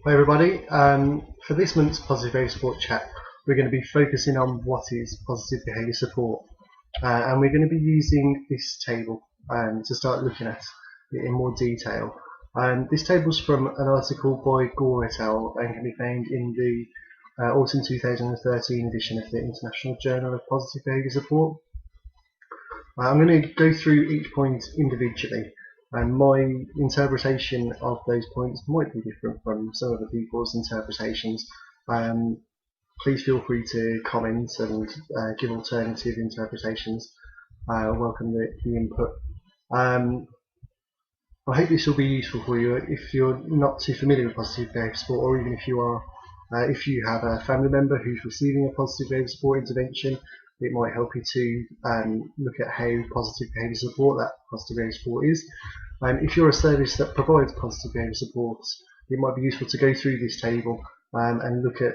Hi everybody, for this month's Positive Behaviour Support chat we're going to be focusing on what is positive behaviour support, and we're going to be using this table to start looking at it in more detail. This table is from an article by Gore et al. And can be found in the autumn 2013 edition of the International Journal of Positive Behaviour Support. I'm going to go through each point individually, and my interpretation of those points might be different from some other people's interpretations. Please feel free to comment and give alternative interpretations. I welcome the input. I hope this will be useful for you if you're not too familiar with positive behaviour support, or even if you are. If you have a family member who's receiving a positive behaviour support intervention, it might help you to look at how positive behaviour support that positive behaviour support is. If you're a service that provides positive behaviour support, it might be useful to go through this table and look at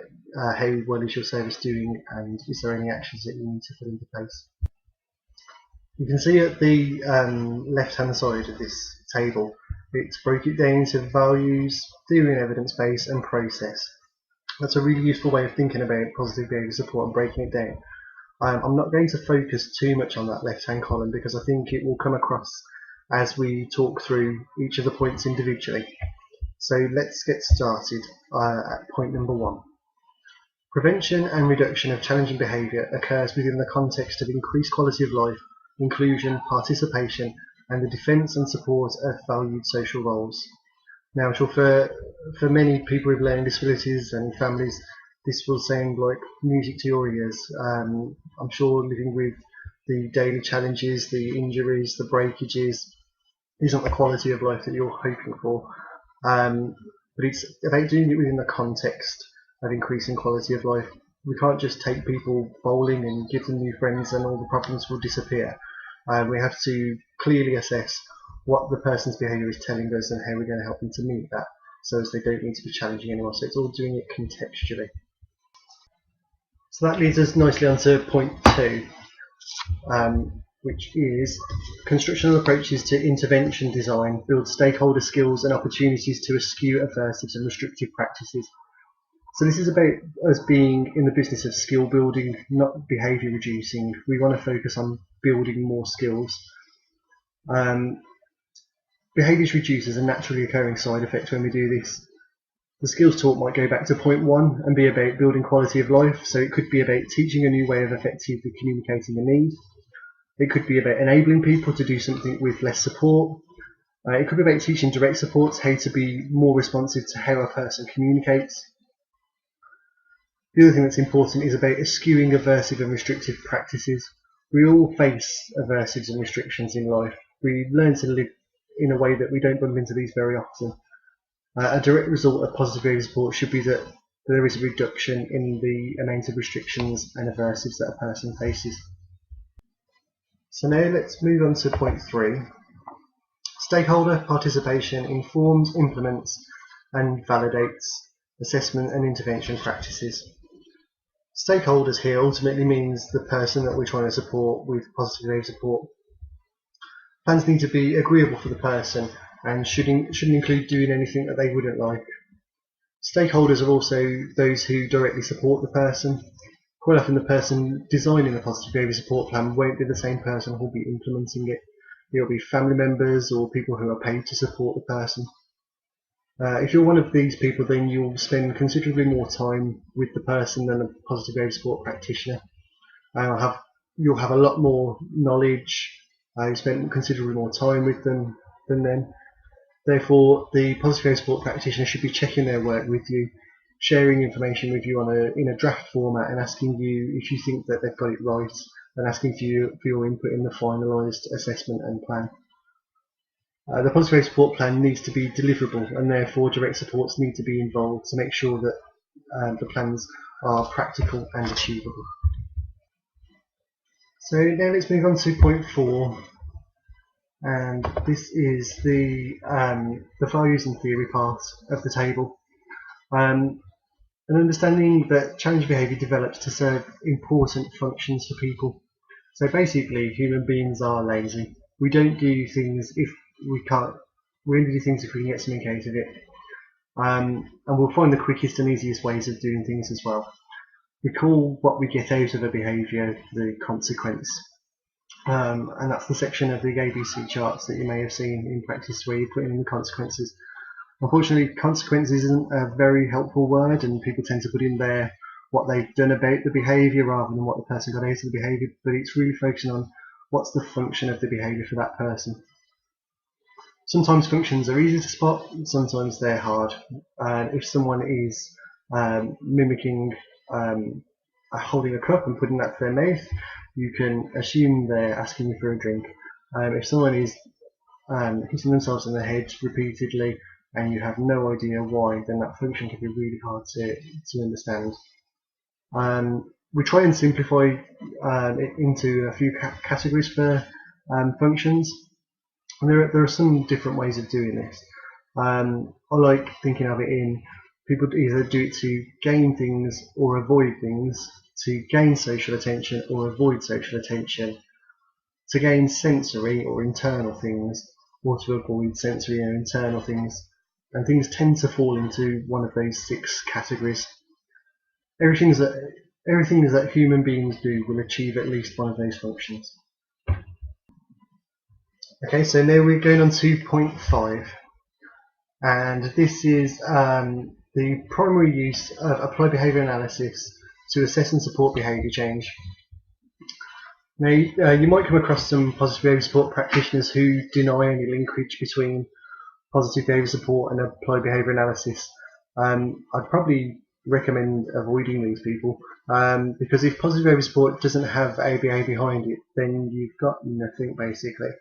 how well is your service doing, and is there any actions that you need to put into place. You can see at the left hand side of this table, it's broken it down into values, theory and evidence base, and process. That's a really useful way of thinking about positive behaviour support and breaking it down. I'm not going to focus too much on that left hand column because I think it will come across as we talk through each of the points individually. So let's get started at point number 1. Prevention and reduction of challenging behaviour occurs within the context of increased quality of life, inclusion, participation, and the defence and support of valued social roles. Now, for many people with learning disabilities and families, this will sound like music to your ears. I'm sure living with the daily challenges, the injuries, the breakages isn't the quality of life that you're hoping for. But it's about doing it within the context of increasing quality of life. We can't just take people bowling and give them new friends and all the problems will disappear. We have to clearly assess what the person's behaviour is telling us and how we're going to help them to meet that, so as they don't need to be challenging anymore. So it's all doing it contextually. So that leads us nicely onto point 2, which is constructional approaches to intervention design build stakeholder skills and opportunities to eschew aversive and restrictive practices. So this is about us being in the business of skill building, not behaviour reducing. We want to focus on building more skills. Behaviours reduce is a naturally occurring side effect when we do this. The skills talk might go back to point 1 and be about building quality of life. So it could be about teaching a new way of effectively communicating a need. It could be about enabling people to do something with less support. It could be about teaching direct supports how to be more responsive to how a person communicates. The other thing that's important is about eschewing aversive and restrictive practices. We all face aversives and restrictions in life. We learn to live in a way that we don't bump into these very often. A direct result of positive behaviour support should be that there is a reduction in the amount of restrictions and aversives that a person faces. So now let's move on to point 3. Stakeholder participation informs, implements, and validates assessment and intervention practices. Stakeholders here ultimately means the person that we're trying to support with positive behaviour support. Plans need to be agreeable for the person and shouldn't include doing anything that they wouldn't like. Stakeholders are also those who directly support the person. Quite often the person designing the positive behaviour support plan won't be the same person who will be implementing it. It will be family members or people who are paid to support the person. If you're one of these people, then you'll spend considerably more time with the person than a positive behaviour support practitioner. You'll have a lot more knowledge. You spend considerably more time with them than them. Therefore, the positive behaviour support practitioner should be checking their work with you, sharing information with you in a draft format, and asking you if you think that they've got it right, and asking for your input in the finalised assessment and plan. The positive behaviour support plan needs to be deliverable, and therefore direct supports need to be involved to make sure that the plans are practical and achievable. So now let's move on to point 4, and this is the values and theory part of the table. An understanding that challenging behaviour develops to serve important functions for people. So basically, human beings are lazy. We don't do things if we can't. We only do things if we can get something out of it. and we'll find the quickest and easiest ways of doing things as well. We call what we get out of a behaviour the consequence. And that's the section of the ABC charts that you may have seen in practice where you put in the consequences. Unfortunately, consequences isn't a very helpful word, and people tend to put in there what they've done about the behaviour rather than what the person got out of the behaviour, but it's really focusing on what's the function of the behaviour for that person. Sometimes functions are easy to spot, sometimes they're hard. If someone is mimicking holding a cup and putting that to their mouth, you can assume they're asking you for a drink. If someone is hitting themselves in the head repeatedly and you have no idea why, then that function can be really hard to understand. We try and simplify it into a few categories for functions. And there are some different ways of doing this. I like thinking of it in people either do it to gain things or avoid things, to gain social attention or avoid social attention, to gain sensory or internal things, or to avoid sensory and internal things. And things tend to fall into one of those 6 categories. Everything that human beings do will achieve at least one of those functions. Okay, so now we're going on to point 5, and this is the primary use of applied behaviour analysis to assess and support behaviour change. Now, you might come across some positive behaviour support practitioners who deny any linkage between positive behaviour support and applied behaviour analysis. I'd probably recommend avoiding these people because if positive behaviour support doesn't have ABA behind it, then you've got nothing basically.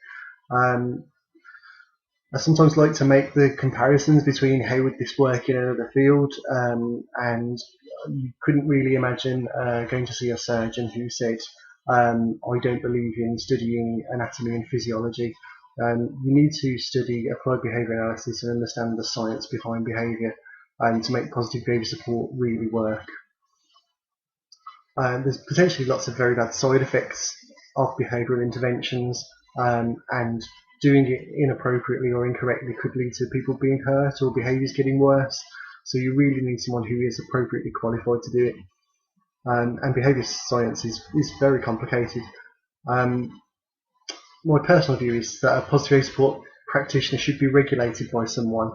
I sometimes like to make the comparisons between how would this work in another field, and you couldn't really imagine going to see a surgeon who said, I don't believe in studying anatomy and physiology. You need to study applied behaviour analysis and understand the science behind behaviour to make positive behaviour support really work. There's potentially lots of very bad side effects of behavioural interventions, and doing it inappropriately or incorrectly could lead to people being hurt or behaviours getting worse. So you really need someone who is appropriately qualified to do it. And behaviour science is very complicated. My personal view is that a positive behaviour support practitioner should be regulated by someone.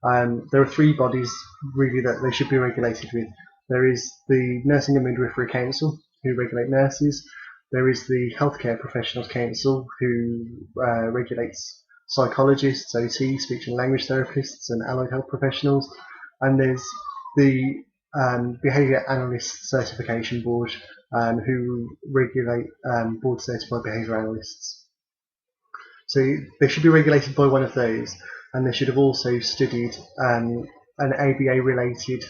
There are 3 bodies really that they should be regulated with. There is the Nursing and Midwifery Council, who regulate nurses. There is the Healthcare Professionals Council, who regulates psychologists, OT, speech and language therapists, and allied health professionals. And there's the Behaviour Analyst Certification Board, who regulate board certified behaviour analysts. So they should be regulated by one of those, and they should have also studied an ABA related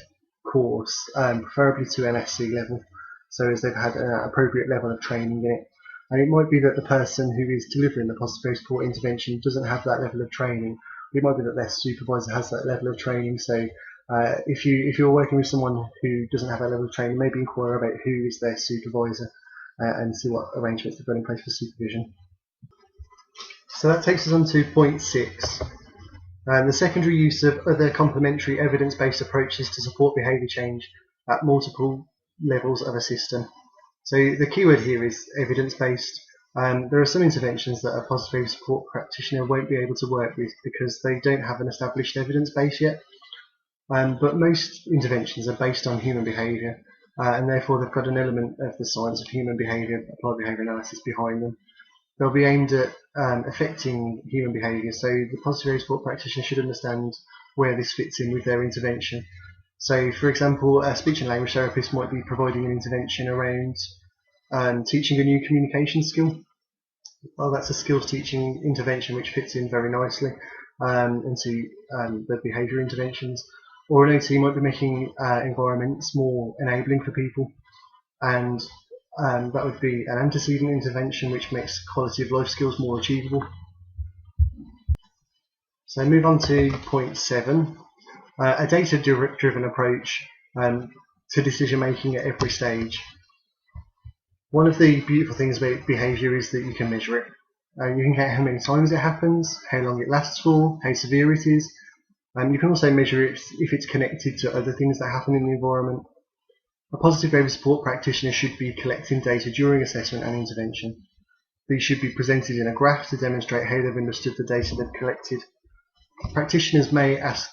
course, preferably to MSc level, so as they've had an appropriate level of training in it. And it might be that the person who is delivering the positive behaviour support intervention doesn't have that level of training. It might be that their supervisor has that level of training. So if you're working with someone who doesn't have that level of training, maybe inquire about who is their supervisor and see what arrangements they've got in place for supervision. So that takes us on to point 6. The secondary use of other complementary evidence-based approaches to support behaviour change at multiple levels of a system. So the keyword here is evidence-based. There are some interventions that a positive behaviour support practitioner won't be able to work with because they don't have an established evidence base yet. But most interventions are based on human behaviour, and therefore they've got an element of the science of human behaviour, applied behaviour analysis behind them. They'll be aimed at affecting human behaviour, so the positive behaviour support practitioner should understand where this fits in with their intervention. So, for example, a speech and language therapist might be providing an intervention around teaching a new communication skill. Well, that's a skills teaching intervention which fits in very nicely into the behaviour interventions. Or an OT might be making environments more enabling for people, and that would be an antecedent intervention which makes quality of life skills more achievable. So move on to point 7, a data-driven approach to decision making at every stage. One of the beautiful things about behaviour is that you can measure it. You can count how many times it happens, how long it lasts for, how severe it is, You can also measure it if it's connected to other things that happen in the environment. A positive behaviour support practitioner should be collecting data during assessment and intervention. These should be presented in a graph to demonstrate how they've understood the data they've collected. Practitioners may ask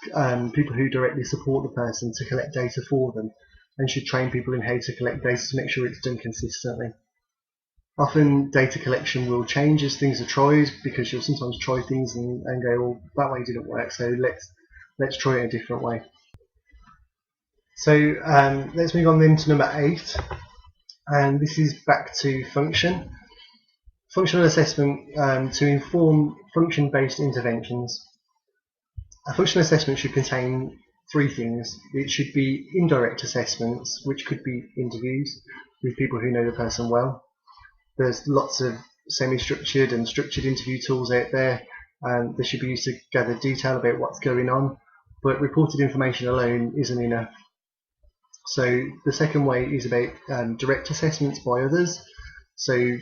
people who directly support the person to collect data for them, and should train people in how to collect data to make sure it's done consistently. Often data collection will change as things are tried, because you'll sometimes try things and go, well, that way didn't work, so let's try it a different way. So let's move on then to number 8, and this is back to function. Functional assessment to inform function-based interventions. A functional assessment should contain 3 things. It should be indirect assessments, which could be interviews with people who know the person well. There's lots of semi-structured and structured interview tools out there, and they should be used to gather detail about what's going on, but reported information alone isn't enough. So the second way is about direct assessments by others. So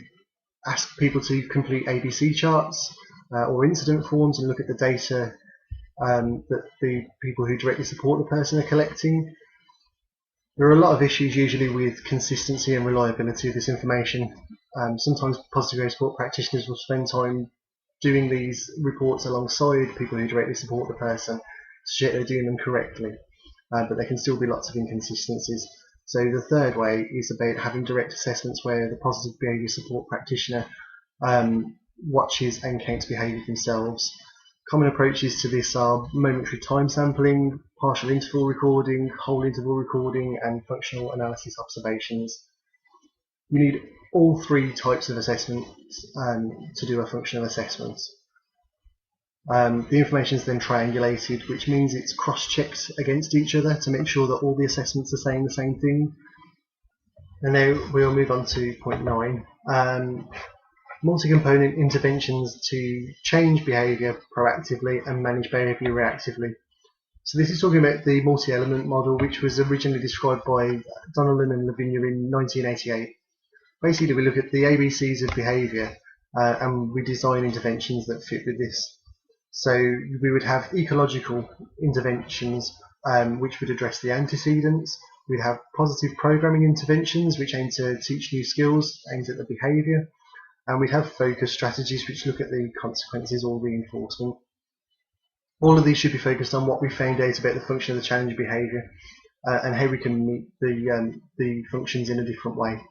ask people to complete ABC charts or incident forms and look at the data that the people who directly support the person are collecting. There are a lot of issues usually with consistency and reliability of this information. Sometimes positive behaviour support practitioners will spend time doing these reports alongside people who directly support the person to check they're doing them correctly, but there can still be lots of inconsistencies. So the third way is about having direct assessments where the positive behaviour support practitioner watches and counts behaviour themselves. Common approaches to this are momentary time sampling, partial interval recording, whole interval recording, and functional analysis observations. You need all 3 types of assessments to do a functional assessment. The information is then triangulated, which means it's cross-checked against each other to make sure that all the assessments are saying the same thing. And now we'll move on to point 9. Multi-component interventions to change behaviour proactively and manage behaviour reactively. So this is talking about the multi-element model, which was originally described by Donnellan and Lavinia in 1988. Basically, we look at the ABCs of behaviour and we design interventions that fit with this. So we would have ecological interventions which would address the antecedents. We'd have positive programming interventions which aim to teach new skills aimed at the behaviour. And we'd have focus strategies which look at the consequences or reinforcement. All of these should be focused on what we found out about the function of the challenge behaviour and how we can meet the functions in a different way.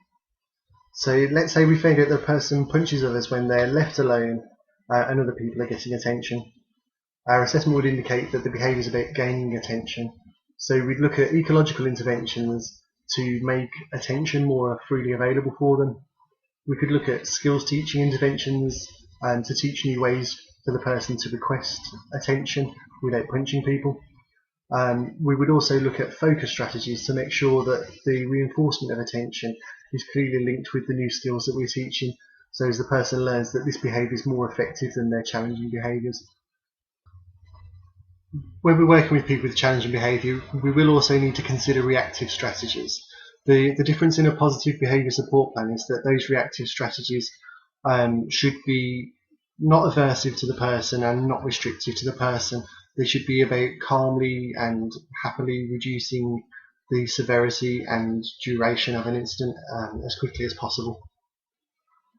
So let's say we found out that a person punches others when they're left alone and other people are getting attention. Our assessment would indicate that the behaviour is about gaining attention. So we'd look at ecological interventions to make attention more freely available for them. We could look at skills teaching interventions to teach new ways for the person to request attention without punching people. We would also look at focus strategies to make sure that the reinforcement of attention is clearly linked with the new skills that we're teaching, so as the person learns that this behaviour is more effective than their challenging behaviours. When we're working with people with challenging behaviour, we will also need to consider reactive strategies. The difference in a positive behaviour support plan is that those reactive strategies should be not aversive to the person and not restrictive to the person. They should be about calmly and happily reducing the severity and duration of an incident as quickly as possible.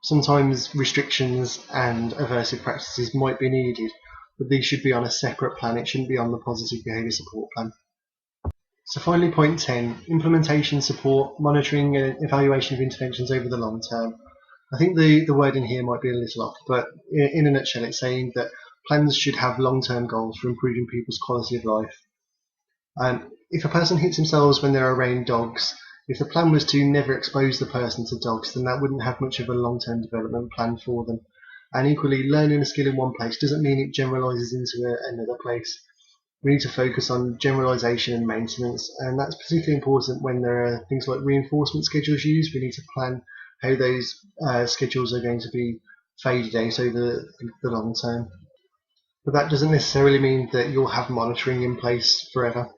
Sometimes restrictions and aversive practices might be needed, but these should be on a separate plan. It shouldn't be on the positive behaviour support plan. So finally, point 10, implementation support, monitoring and evaluation of interventions over the long term. I think the wording here might be a little off, but in a nutshell it's saying that plans should have long-term goals for improving people's quality of life. If a person hits themselves when they're around dogs, if the plan was to never expose the person to dogs, then that wouldn't have much of a long-term development plan for them. And equally, learning a skill in one place doesn't mean it generalises into another place. We need to focus on generalisation and maintenance, and that's particularly important when there are things like reinforcement schedules used. We need to plan how those schedules are going to be faded out over the long term. But that doesn't necessarily mean that you'll have monitoring in place forever.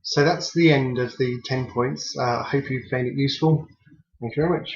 So that's the end of the 10 points. I hope you found it useful. Thank you very much.